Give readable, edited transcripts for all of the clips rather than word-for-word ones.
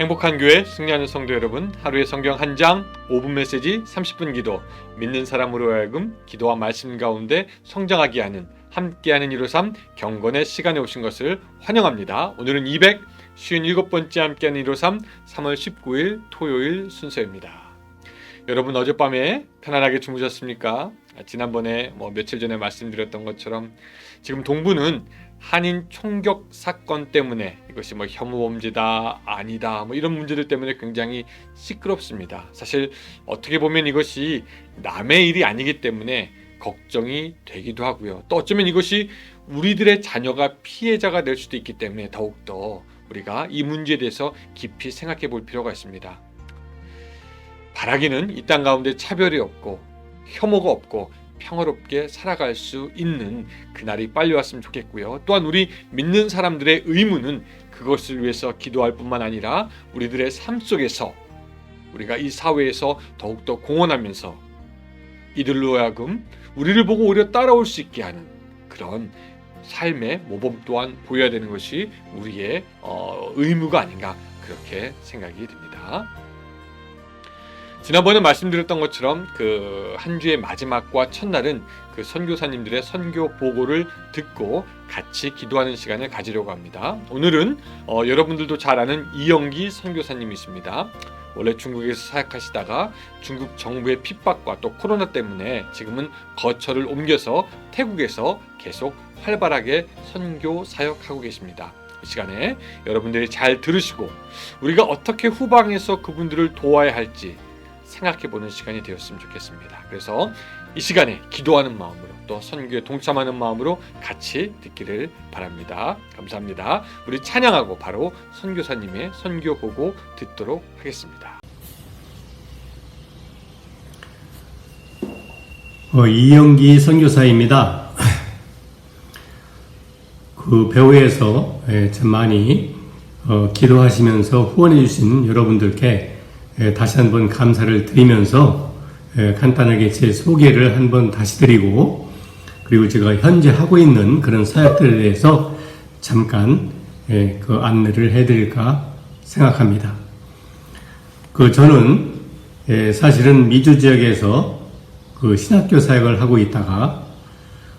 행복한 교회 승리하는 성도 여러분, 하루의 성경 한 장, 5분 메시지, 30분 기도, 믿는 사람으로 하여금 기도와 말씀 가운데 성장하게 하는 함께하는 153 경건의 시간에 오신 것을 환영합니다. 오늘은 257번째 함께하는 153 3월 19일 토요일 순서입니다. 여러분 어젯밤에 편안하게 주무셨습니까? 지난번에 며칠 전에 말씀드렸던 것처럼 지금 동부는 한인 총격 사건 때문에 이것이 혐오범죄다 아니다 이런 문제들 때문에 굉장히 시끄럽습니다. 사실 어떻게 보면 이것이 남의 일이 아니기 때문에 걱정이 되기도 하고요. 또 어쩌면 이것이 우리들의 자녀가 피해자가 될 수도 있기 때문에 더욱더 우리가 이 문제에 대해서 깊이 생각해 볼 필요가 있습니다. 바라기는 이 땅 가운데 차별이 없고 혐오가 없고 평화롭게 살아갈 수 있는 그날이 빨리 왔으면 좋겠고요. 또한 우리 믿는 사람들의 의무는 그것을 위해서 기도할 뿐만 아니라 우리들의 삶 속에서 우리가 이 사회에서 더욱더 공헌하면서 이들로 하여금 우리를 보고 오히려 따라올 수 있게 하는 그런 삶의 모범 또한 보여야 되는 것이 우리의 의무가 아닌가 그렇게 생각이 듭니다. 지난번에 말씀드렸던 것처럼 그 한 주의 마지막과 첫날은 그 선교사님들의 선교 보고를 듣고 같이 기도하는 시간을 가지려고 합니다. 오늘은 여러분들도 잘 아는 이영기 선교사님이십니다. 원래 중국에서 사역하시다가 중국 정부의 핍박과 또 코로나 때문에 지금은 거처를 옮겨서 태국에서 계속 활발하게 선교 사역하고 계십니다. 이 시간에 여러분들이 잘 들으시고 우리가 어떻게 후방에서 그분들을 도와야 할지 생각해보는 시간이 되었으면 좋겠습니다. 그래서 이 시간에 기도하는 마음으로 또 선교에 동참하는 마음으로 같이 듣기를 바랍니다. 감사합니다. 우리 찬양하고 바로 선교사님의 선교 보고 듣도록 하겠습니다. 이영기 선교사입니다. 그 배후에서 참 많이 기도하시면서 후원해 주신 여러분들께 다시 한번 감사를 드리면서 간단하게 제 소개를 한번 다시 드리고 그리고 제가 현재 하고 있는 그런 사역들에 대해서 잠깐 그 안내를 해드릴까 생각합니다. 저는 사실은 미주 지역에서 그 신학교 사역을 하고 있다가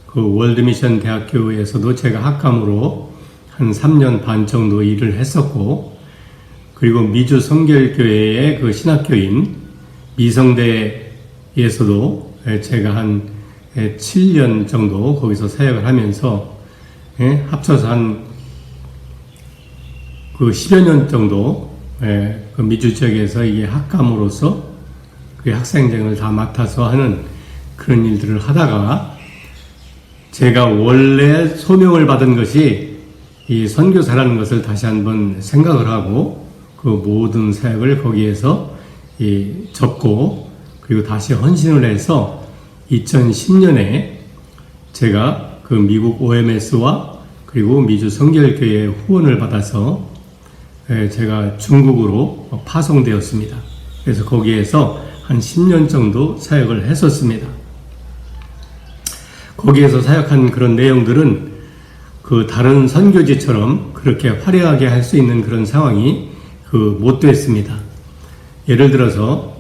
그 월드미션 대학교에서도 제가 학감으로 한 3년 반 정도 일을 했었고 그리고 미주 성결교회의 그 신학교인 미성대에서도 제가 한 7년 정도 거기서 사역을 하면서 합쳐서 한 그 10여 년 정도 그 미주 지역에서 이게 학감으로서 그 학생증을 다 맡아서 하는 그런 일들을 하다가 제가 원래 소명을 받은 것이 이 선교사라는 것을 다시 한번 생각을 하고 그 모든 사역을 거기에서 접고 그리고 다시 헌신을 해서 2010년에 제가 그 미국 OMS와 그리고 미주 성결교회 후원을 받아서 제가 중국으로 파송되었습니다. 그래서 거기에서 한 10년 정도 사역을 했었습니다. 거기에서 사역한 그런 내용들은 그 다른 선교지처럼 그렇게 화려하게 할 수 있는 그런 상황이 못 됐습니다. 예를 들어서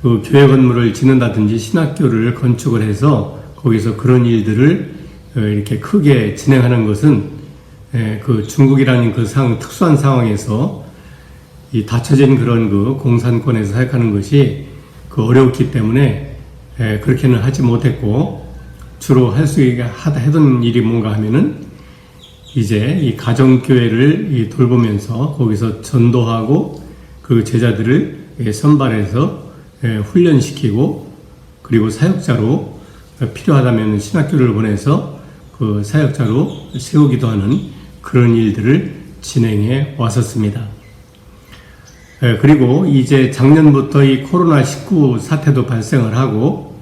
그 교회 건물을 짓는다든지 신학교를 건축을 해서 거기서 그런 일들을 이렇게 크게 진행하는 것은 그 중국이라는 그 특수한 상황에서 이 닫혀진 그런 그 공산권에서 사역하는 것이 어려웠기 때문에 그렇게는 하지 못했고 주로 할 수 있게 하던 일이 뭔가 하면은 이제 이 가정교회를 돌보면서 거기서 전도하고 그 제자들을 선발해서 훈련시키고 그리고 사역자로 필요하다면 신학교를 보내서 그 사역자로 세우기도 하는 그런 일들을 진행해 왔었습니다. 그리고 이제 작년부터 이 코로나19 사태도 발생을 하고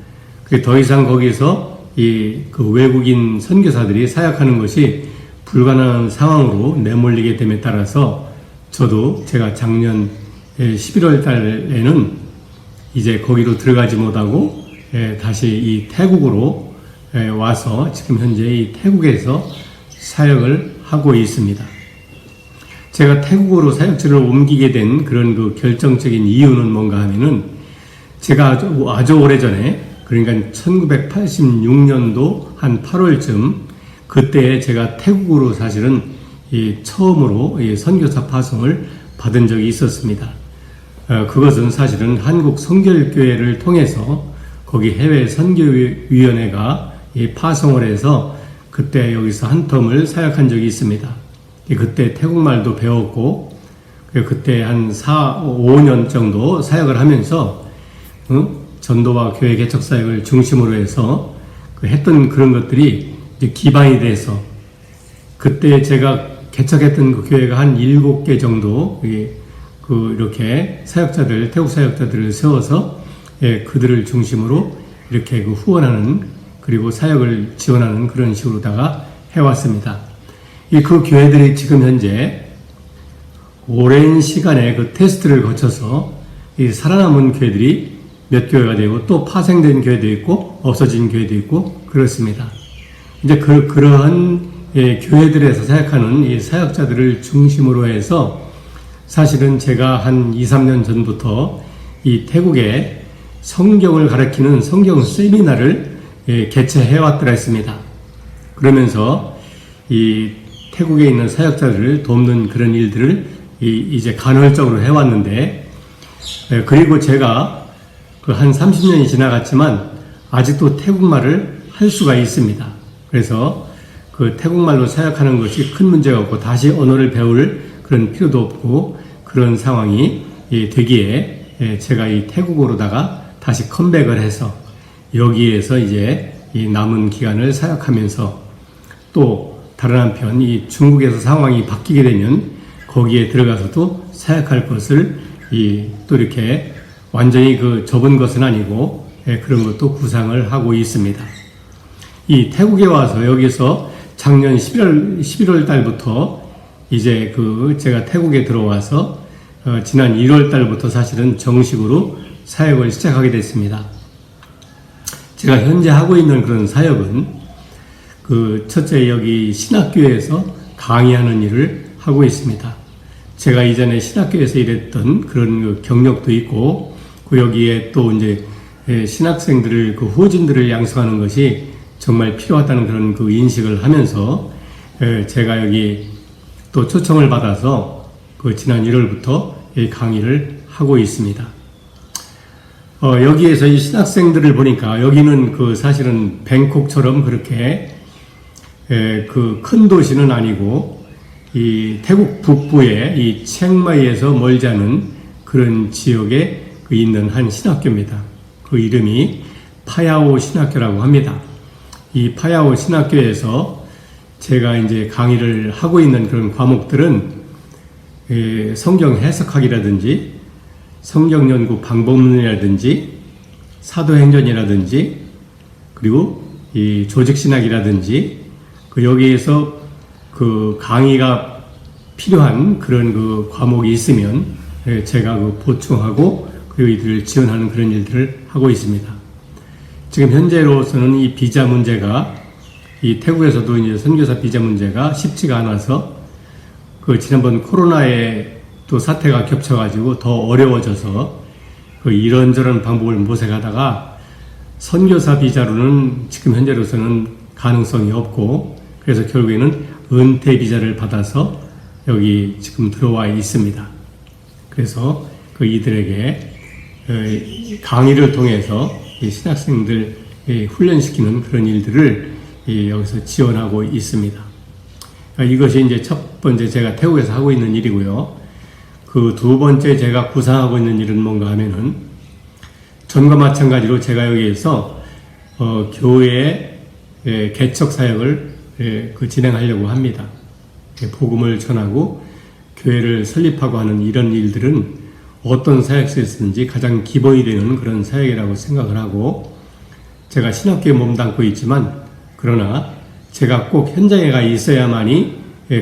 더 이상 거기서 그 외국인 선교사들이 사역하는 것이 불가능한 상황으로 내몰리게 됨에 따라서 저도 제가 작년 11월 달에는 이제 거기로 들어가지 못하고 다시 이 태국으로 와서 지금 현재 이 태국에서 사역을 하고 있습니다. 제가 태국으로 사역지를 옮기게 된 그런 그 결정적인 이유는 뭔가 하면은 제가 아주 오래전에 그러니까 1986년도 한 8월쯤 그때 제가 태국으로 사실은 처음으로 선교사 파송을 받은 적이 있었습니다. 그것은 사실은 한국 성결교회를 통해서 거기 해외 선교위원회가 파송을 해서 그때 여기서 한 텀을 사역한 적이 있습니다. 그때 태국말도 배웠고 그때 한 5년 정도 사역을 하면서 전도와 교회 개척 사역을 중심으로 해서 했던 그런 것들이 이제 기반이 돼서 그때 제가 개척했던 그 교회가 한 7개 정도 이렇게 사역자들, 태국 사역자들을 세워서 그들을 중심으로 이렇게 후원하는 그리고 사역을 지원하는 그런 식으로다가 해왔습니다. 그 교회들이 지금 현재 오랜 시간의 그 테스트를 거쳐서 살아남은 교회들이 몇 교회가 되고 또 파생된 교회도 있고 없어진 교회도 있고 그렇습니다. 이제 그러한 교회들에서 사역하는 이 사역자들을 중심으로 해서 사실은 제가 한 2, 3년 전부터 이 태국에 성경을 가르치는 성경 세미나를 개최해 왔더라 했습니다. 그러면서 이 태국에 있는 사역자들을 돕는 그런 일들을 이제 간헐적으로 해왔는데 그리고 제가 한 30년이 지나갔지만 아직도 태국말을 할 수가 있습니다. 그래서 그 태국말로 사역하는 것이 큰 문제가 없고 다시 언어를 배울 그런 필요도 없고 그런 상황이 되기에 제가 이 태국어로다가 다시 컴백을 해서 여기에서 이제 이 남은 기간을 사역하면서 또 다른 한편 이 중국에서 상황이 바뀌게 되면 거기에 들어가서도 사역할 것을 또 이렇게 완전히 접은 것은 아니고 그런 것도 구상을 하고 있습니다. 이 태국에 와서 여기서 작년 11월 달부터 이제 제가 태국에 들어와서 지난 1월 달부터 사실은 정식으로 사역을 시작하게 됐습니다. 제가 현재 하고 있는 그런 사역은 첫째 여기 신학교에서 강의하는 일을 하고 있습니다. 제가 이전에 신학교에서 일했던 그런 경력도 있고 여기에 또 이제 신학생들을 후진들을 양성하는 것이 정말 필요하다는 그런 인식을 하면서 제가 여기 또 초청을 받아서 지난 1월부터 강의를 하고 있습니다. 여기에서 이 신학생들을 보니까 여기는 사실은 뱅콕처럼 그렇게 큰 도시는 아니고 이 태국 북부의 이 치앙마이에서 멀지 않은 그런 지역에 있는 한 신학교입니다. 그 이름이 파야오 신학교라고 합니다. 이 파야오 신학교에서 제가 이제 강의를 하고 있는 그런 과목들은 성경 해석학이라든지 성경 연구 방법론이라든지 사도행전이라든지 그리고 이 조직신학이라든지 여기에서 강의가 필요한 그런 과목이 있으면 제가 보충하고 그리고 이들을 지원하는 그런 일들을 하고 있습니다. 지금 현재로서는 이 비자 문제가 이 태국에서도 이제 선교사 비자 문제가 쉽지가 않아서 지난번 코로나에 또 사태가 겹쳐가지고 더 어려워져서 이런저런 방법을 모색하다가 선교사 비자로는 지금 현재로서는 가능성이 없고 그래서 결국에는 은퇴 비자를 받아서 여기 지금 들어와 있습니다. 그래서 이들에게 강의를 통해서 신학생들 훈련시키는 그런 일들을 여기서 지원하고 있습니다. 이것이 이제 첫 번째 제가 태국에서 하고 있는 일이고요. 두 번째 제가 구상하고 있는 일은 뭔가 하면은 전과 마찬가지로 제가 여기에서 교회 개척 사역을 진행하려고 합니다. 복음을 전하고 교회를 설립하고 하는 이런 일들은 어떤 사역에서든지 가장 기본이 되는 그런 사역이라고 생각을 하고 제가 신학교에 몸담고 있지만 그러나 제가 꼭 현장에 가 있어야만이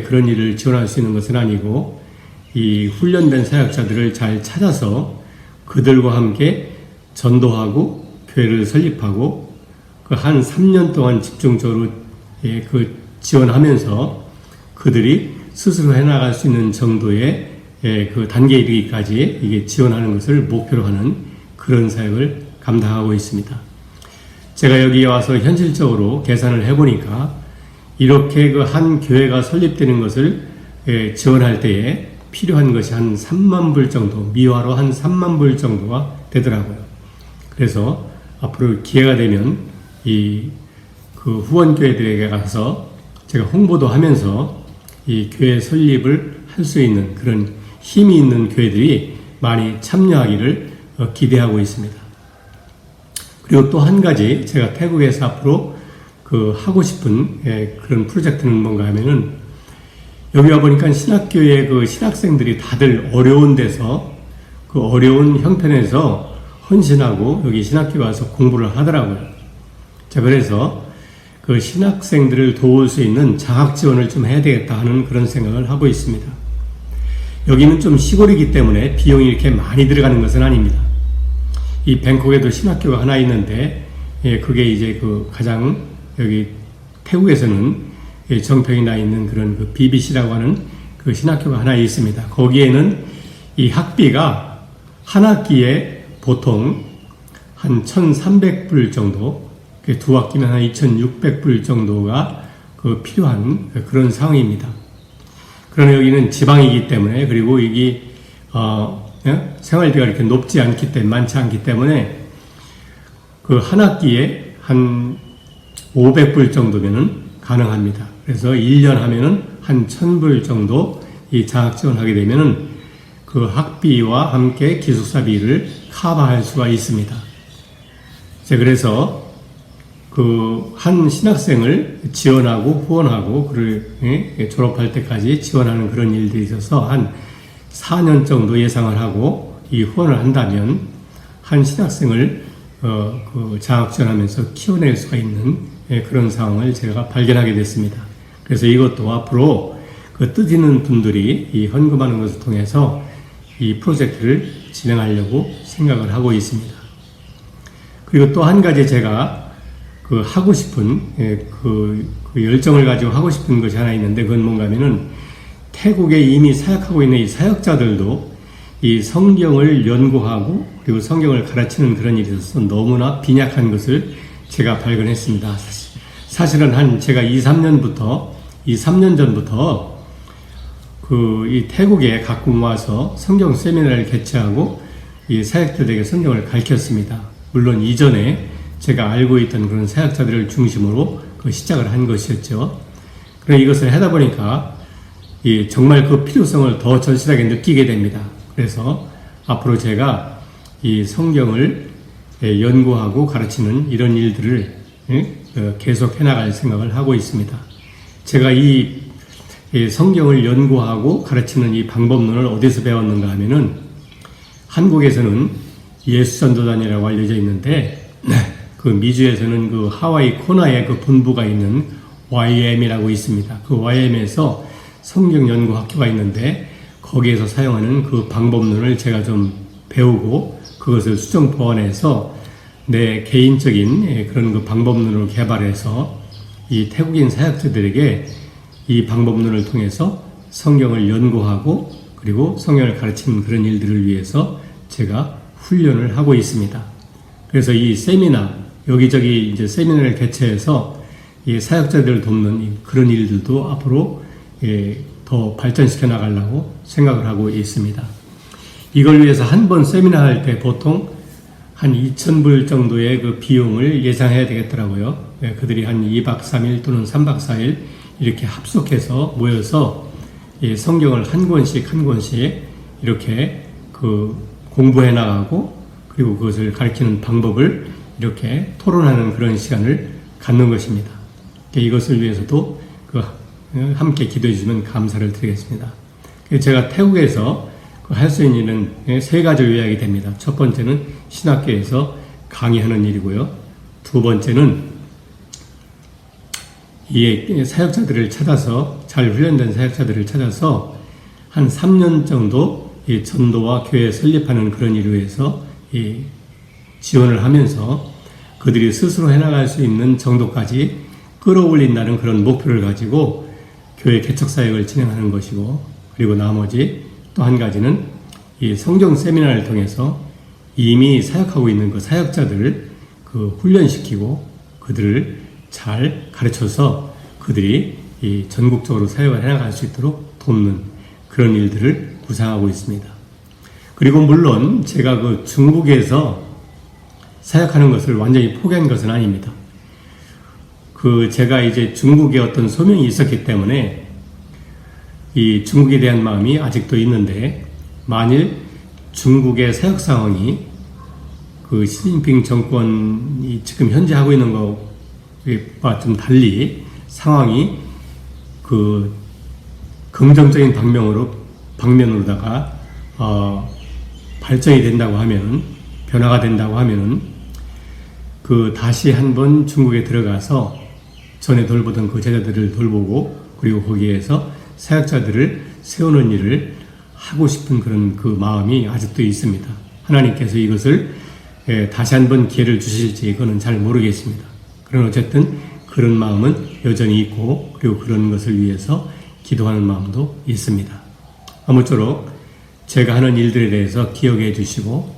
그런 일을 지원할 수 있는 것은 아니고 이 훈련된 사역자들을 잘 찾아서 그들과 함께 전도하고 교회를 설립하고 한 3년 동안 집중적으로 지원하면서 그들이 스스로 해나갈 수 있는 정도의 그 단계에 이르기까지 이게 지원하는 것을 목표로 하는 그런 사역을 감당하고 있습니다. 제가 여기 와서 현실적으로 계산을 해보니까 이렇게 그 한 교회가 설립되는 것을 지원할 때에 필요한 것이 한 3만 불 정도, 미화로 한 3만 불 정도가 되더라고요. 그래서 앞으로 기회가 되면 그 후원교회들에게 가서 제가 홍보도 하면서 이 교회 설립을 할 수 있는 그런 힘이 있는 교회들이 많이 참여하기를 기대하고 있습니다. 그리고 또 한 가지 제가 태국에서 앞으로 그 하고 싶은 그런 프로젝트는 뭔가 하면은 여기 와 보니까 신학교의 그 신학생들이 다들 어려운 데서 그 어려운 형편에서 헌신하고 여기 신학교 와서 공부를 하더라고요. 자, 그래서 그 신학생들을 도울 수 있는 장학 지원을 좀 해야 되겠다 하는 그런 생각을 하고 있습니다. 여기는 좀 시골이기 때문에 비용이 이렇게 많이 들어가는 것은 아닙니다. 이 뱅콕에도 신학교가 하나 있는데, 그게 이제 그 가장 여기 태국에서는 정평이 나 있는 그런 그 BBC라고 하는 그 신학교가 하나 있습니다. 거기에는 이 학비가 한 학기에 보통 한 1,300불 정도, 두 학기면 한 2,600불 정도가 그 필요한 그런 상황입니다. 그러나 여기는 지방이기 때문에, 그리고 이게 생활비가 이렇게 높지 않기 때문에, 많지 않기 때문에 그 한 학기에 한 500불 정도면은 가능합니다. 그래서 1년 하면은 한 1,000불 정도 이 장학 지원하게 되면은 그 학비와 함께 기숙사비를 커버할 수가 있습니다. 그래서 그 한 신학생을 지원하고 후원하고 그를 졸업할 때까지 지원하는 그런 일들이 있어서 한 4년 정도 예상을 하고 이 후원을 한다면 한 신학생을 그 장학 지원하면서 키워낼 수가 있는 그런 상황을 제가 발견하게 됐습니다. 그래서 이것도 앞으로 그 뜻 있는 분들이 이 헌금하는 것을 통해서 이 프로젝트를 진행하려고 생각을 하고 있습니다. 그리고 또 한 가지 제가 그 하고 싶은 그 열정을 가지고 하고 싶은 것이 하나 있는데, 그건 뭔가 하면은 태국에 이미 사역하고 있는 이 사역자들도 이 성경을 연구하고 그리고 성경을 가르치는 그런 일에 있어서 너무나 빈약한 것을 제가 발견했습니다. 사실은 한 제가 3년 전부터 이 태국에 가끔 와서 성경 세미나를 개최하고 이 사역자들에게 성경을 가르쳤습니다. 물론 이전에 제가 알고 있던 그런 사역자들을 중심으로 시작을 한 것이었죠. 그래서 이것을 하다 보니까 정말 그 필요성을 더 절실하게 느끼게 됩니다. 그래서 앞으로 제가 이 성경을 연구하고 가르치는 이런 일들을 계속 해나갈 생각을 하고 있습니다. 제가 이 성경을 연구하고 가르치는 이 방법론을 어디서 배웠는가 하면은 한국에서는 예수전도단이라고 알려져 있는데 그 미주에서는 그 하와이 코나에 그 본부가 있는 YM이라고 있습니다. 그 YM에서 성경 연구 학교가 있는데 거기에서 사용하는 그 방법론을 제가 좀 배우고 그것을 수정 보완해서 내 개인적인 그런 그 방법론을 개발해서 이 태국인 사역자들에게 이 방법론을 통해서 성경을 연구하고 그리고 성경을 가르치는 그런 일들을 위해서 제가 훈련을 하고 있습니다. 그래서 이 세미나, 여기저기 이제 세미나를 개최해서 이 사역자들을 돕는 그런 일들도 앞으로 더 발전시켜 나가려고 생각을 하고 있습니다. 이걸 위해서 한 번 세미나 할 때 보통 한 2,000불 정도의 그 비용을 예상해야 되겠더라고요. 그들이 한 2박 3일 또는 3박 4일 이렇게 합숙해서 모여서 성경을 한 권씩 이렇게 그 공부해 나가고 그리고 그것을 가르치는 방법을 이렇게 토론하는 그런 시간을 갖는 것입니다. 이것을 위해서도 함께 기도해 주시면 감사를 드리겠습니다. 제가 태국에서 할 수 있는 일은 세 가지로 요약이 됩니다. 첫 번째는 신학교에서 강의하는 일이고요. 두 번째는 이 사역자들을 찾아서, 잘 훈련된 사역자들을 찾아서 한 3년 정도 이 전도와 교회 설립하는 그런 일을 위해서 지원을 하면서 그들이 스스로 해나갈 수 있는 정도까지 끌어올린다는 그런 목표를 가지고 교회 개척 사역을 진행하는 것이고, 그리고 나머지 또 한 가지는 이 성경 세미나를 통해서 이미 사역하고 있는 그 사역자들을 훈련시키고 그들을 잘 가르쳐서 그들이 이 전국적으로 사역을 해나갈 수 있도록 돕는 그런 일들을 구상하고 있습니다. 그리고 물론 제가 중국에서 사역하는 것을 완전히 포기한 것은 아닙니다. 제가 이제 중국에 어떤 소명이 있었기 때문에 이 중국에 대한 마음이 아직도 있는데, 만일 중국의 사역 상황이 시진핑 정권이 지금 현재 하고 있는 것과 좀 달리 상황이 긍정적인 방면으로다가 발전이 된다고 하면, 변화가 된다고 하면 다시 한번 중국에 들어가서 전에 돌보던 그 제자들을 돌보고, 그리고 거기에서 사역자들을 세우는 일을 하고 싶은 그런 마음이 아직도 있습니다. 하나님께서 이것을 다시 한번 기회를 주실지 그거는 잘 모르겠습니다. 그러나 어쨌든 그런 마음은 여전히 있고, 그리고 그런 것을 위해서 기도하는 마음도 있습니다. 아무쪼록 제가 하는 일들에 대해서 기억해 주시고,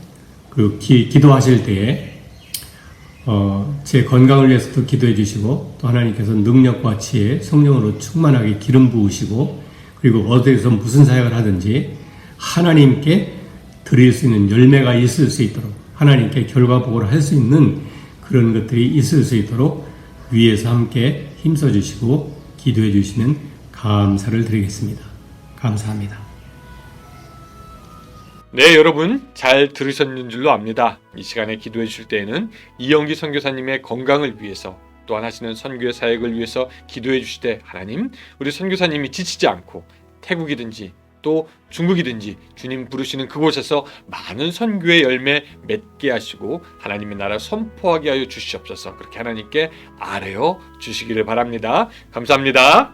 기도하실 때에 제 건강을 위해서도 기도해 주시고, 또 하나님께서 능력과 지혜, 성령으로 충만하게 기름 부으시고, 그리고 어디서 무슨 사역을 하든지 하나님께 드릴 수 있는 열매가 있을 수 있도록, 하나님께 결과보고를 할 수 있는 그런 것들이 있을 수 있도록 위에서 함께 힘써 주시고 기도해 주시는 감사를 드리겠습니다. 감사합니다. 네, 여러분 잘 들으셨는 줄로 압니다. 이 시간에 기도해 주실 때에는 이영기 선교사님의 건강을 위해서, 또한 하시는 선교의 사역을 위해서 기도해 주실 때, 하나님, 우리 선교사님이 지치지 않고 태국이든지 또 중국이든지 주님 부르시는 그곳에서 많은 선교의 열매 맺게 하시고 하나님의 나라 선포하게 하여 주시옵소서. 그렇게 하나님께 아뢰어 주시기를 바랍니다. 감사합니다.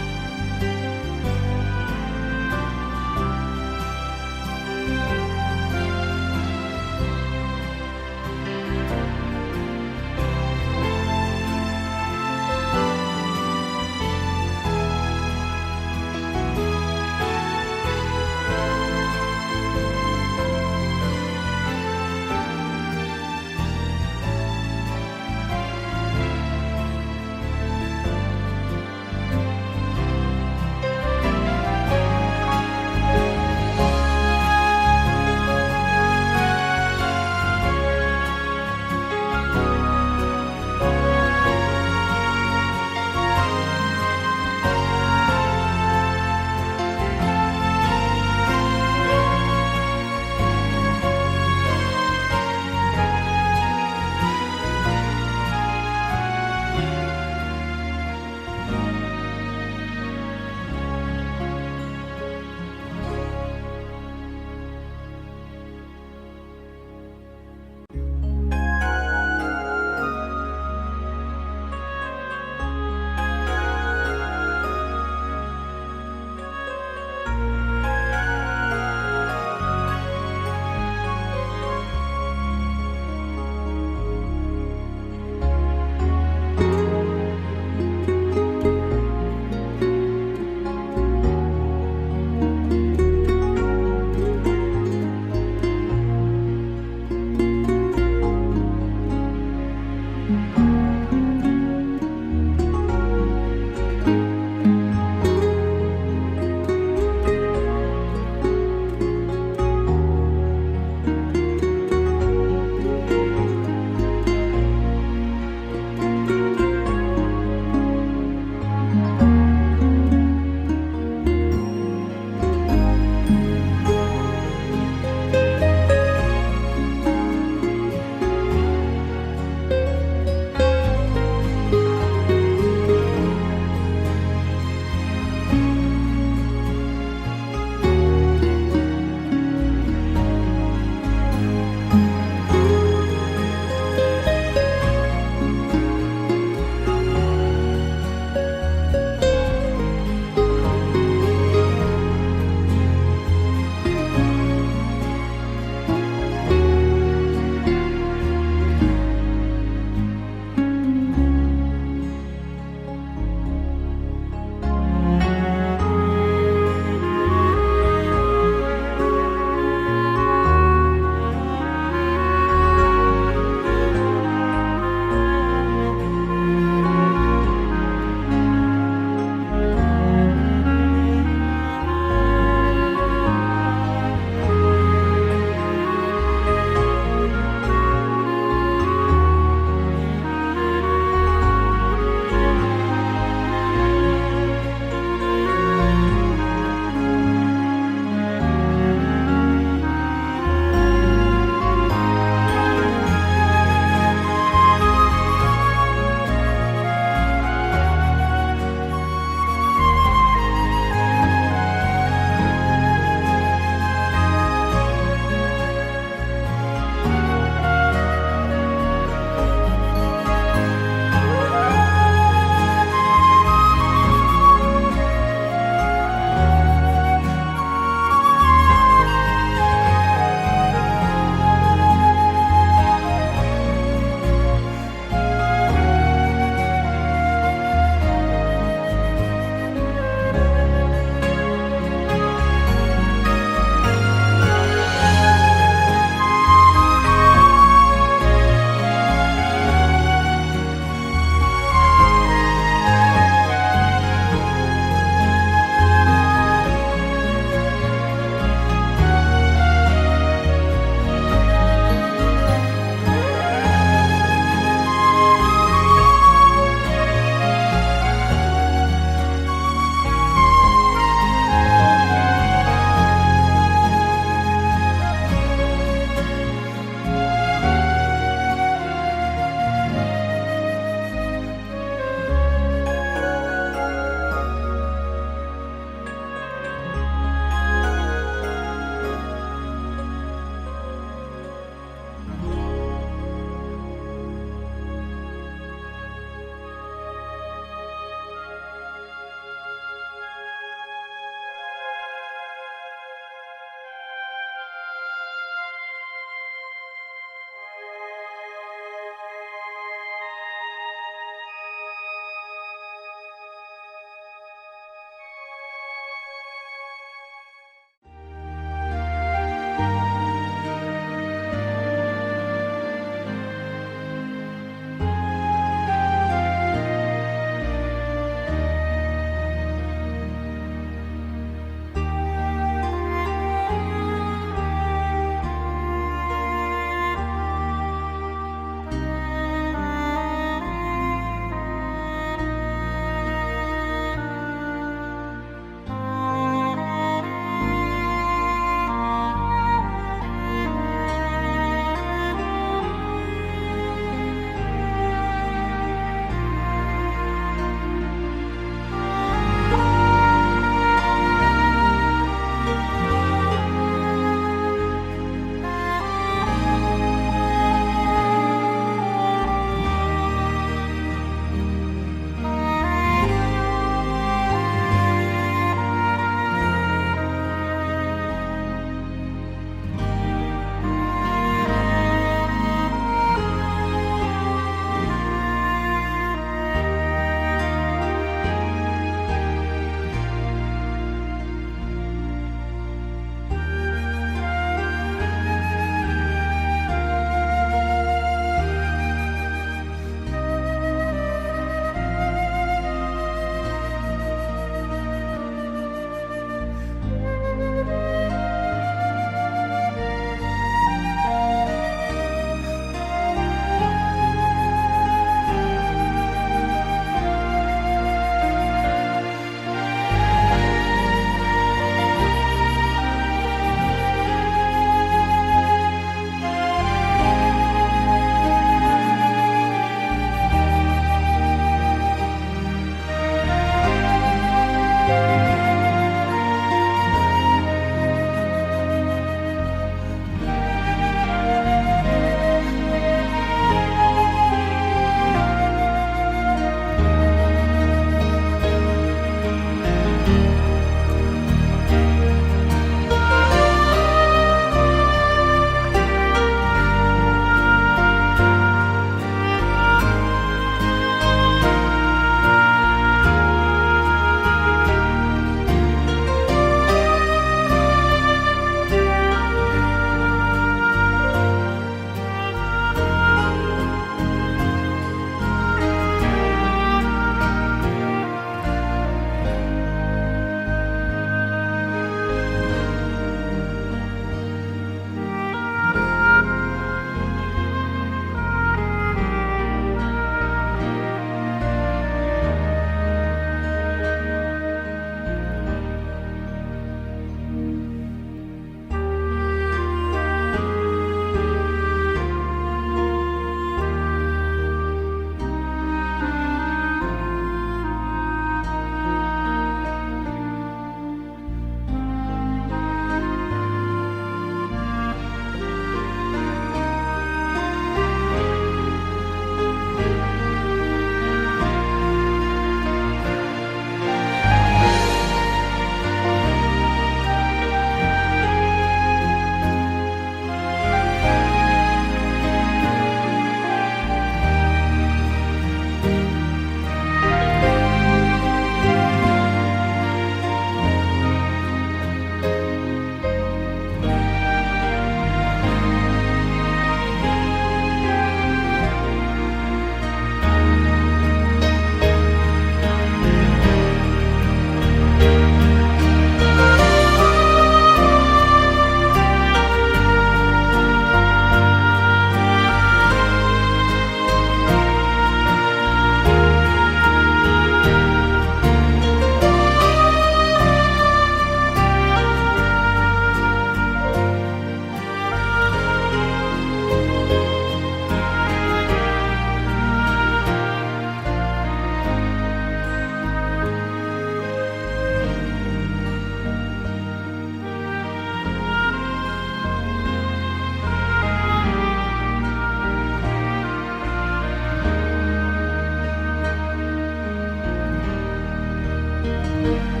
있습니다.